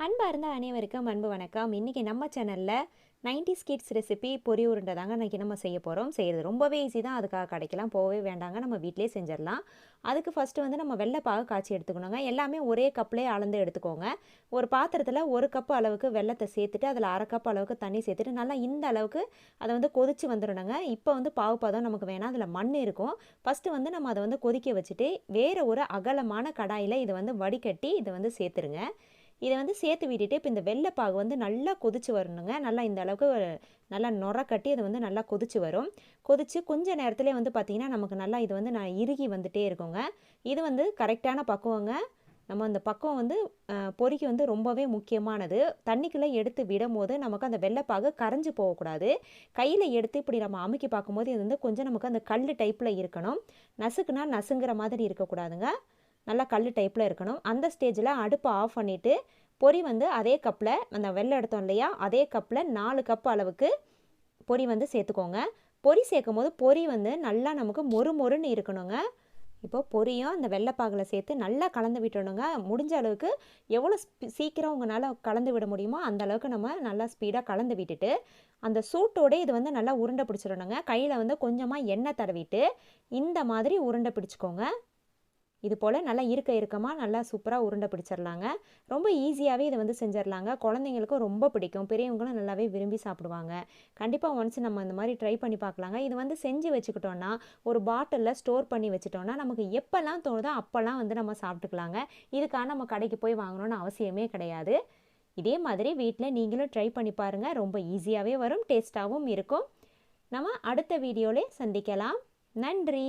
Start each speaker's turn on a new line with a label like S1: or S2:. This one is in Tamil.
S1: அன்பார்ந்த அனைவருக்கும் அன்பு வணக்கம். இன்றைக்கி நம்ம சேனலில் 90s கிட்ஸ் ரெசிபி பொரி உருண்டை தாங்க இன்றைக்கி நம்ம செய்ய போகிறோம். செய்கிறது ரொம்பவே ஈஸி தான். அதுக்காக கடைக்கெல்லாம் போகவே வேண்டாங்க, நம்ம வீட்டிலே செஞ்சிடலாம். அதுக்கு ஃபஸ்ட்டு வந்து நம்ம வெள்ளைப்பாகு காய்ச்சி எடுத்துக்கணுங்க. எல்லாமே ஒரே கப்லேயே அளந்து எடுத்துக்கோங்க. ஒரு பாத்திரத்தில் 1 கப் அளவுக்கு வெள்ளத்தை சேர்த்துட்டு அதில் 1/2 கப் அளவுக்கு தண்ணி சேர்த்துட்டு நல்லா இந்த அளவுக்கு அதை வந்து கொதித்து வந்துடணுங்க. இப்போ வந்து பாவு பதம் நமக்கு வேணாம், அதில் மண் இருக்கும். ஃபஸ்ட்டு வந்து நம்ம அதை வந்து கொதிக்க வச்சுட்டு வேறு ஒரு அகலமான கடாயில் இதை வந்து வடிகட்டி இதை வந்து சேர்த்துருங்க. இதை வந்து சேர்த்து விட்டுட்டு இப்போ இந்த வெள்ளைப்பாகு வந்து நல்லா கொதிச்சு வரணுங்க. நல்லா இந்த அளவுக்கு நல்லா நுர கட்டி அது வந்து நல்லா கொதிச்சு வரும். கொதித்து கொஞ்ச நேரத்துலேயே வந்து பார்த்திங்கன்னா நமக்கு நல்லா இது வந்து இறுகி வந்துகிட்டே இருக்குங்க. இது வந்து கரெக்டான பக்குவங்க. நம்ம அந்த பக்குவம் வந்து பொரிக்கு வந்து ரொம்பவே முக்கியமானது. தண்ணிக்குள்ளே எடுத்து விடும் போது நமக்கு அந்த வெள்ளைப்பாகு கரைஞ்சி போகக்கூடாது. கையில் எடுத்து இப்படி நம்ம அமுக்கி பார்க்கும்போது இது வந்து கொஞ்சம் நமக்கு அந்த கல் டைப்பில் இருக்கணும். நசுக்குனா நசுங்கிற மாதிரி இருக்கக்கூடாதுங்க. நல்லா கல் டைப்பில் இருக்கணும். அந்த ஸ்டேஜில் அடுப்பை ஆஃப் பண்ணிவிட்டு பொரி வந்து அதே கப்பில் அந்த வெள்ளை எடுத்தோம் இல்லையா, அதே கப்பில் 4 கப் அளவுக்கு பொரி வந்து சேர்த்துக்கோங்க. பொரி சேர்க்கும் போது பொரி வந்து நல்லா நமக்கு மொறு மொறுன்னு இருக்கணுங்க. இப்போ பொரியும் அந்த வெள்ளைப்பாகில் சேர்த்து நல்லா கலந்து விட்டுணுங்க. முடிஞ்ச அளவுக்கு எவ்வளோ சீக்கிரம் உங்களால் கலந்து விட முடியுமோ அந்த அளவுக்கு நம்ம நல்லா ஸ்பீடாக கலந்து விட்டுட்டு அந்த சூட்டோடு இது வந்து நல்லா உருண்டை பிடிச்சிடணுங்க. கையில் வந்து கொஞ்சமாக எண்ணெய் தடவிட்டு இந்த மாதிரி உருண்டை பிடிச்சிக்கோங்க. இது போல் நல்லா இறுக்கமாக நல்லா சூப்பராக உருண்டை பிடிச்சிடலாங்க. ரொம்ப ஈஸியாகவே இதை வந்து செஞ்சிடலாங்க. குழந்தைங்களுக்கும் ரொம்ப பிடிக்கும், பெரியவங்களும் நல்லாவே விரும்பி சாப்பிடுவாங்க. கண்டிப்பாக ஒன்ஸ் நம்ம இந்த மாதிரி ட்ரை பண்ணி பார்க்கலாங்க. இது வந்து செஞ்சு வச்சுக்கிட்டோன்னா ஒரு பாட்டிலில் ஸ்டோர் பண்ணி வச்சுட்டோன்னா நமக்கு எப்போல்லாம் தோணுதோ அப்போல்லாம் வந்து நம்ம சாப்பிட்டுக்கலாங்க. இதுக்காக நம்ம கடைக்கு போய் வாங்கணும்னு அவசியமே கிடையாது. இதே மாதிரி வீட்டில் நீங்களும் ட்ரை பண்ணி பாருங்கள். ரொம்ப ஈஸியாகவே வரும், டேஸ்ட்டாகவும் இருக்கும். நம்ம அடுத்த வீடியோவில் சந்திக்கலாம். நன்றி.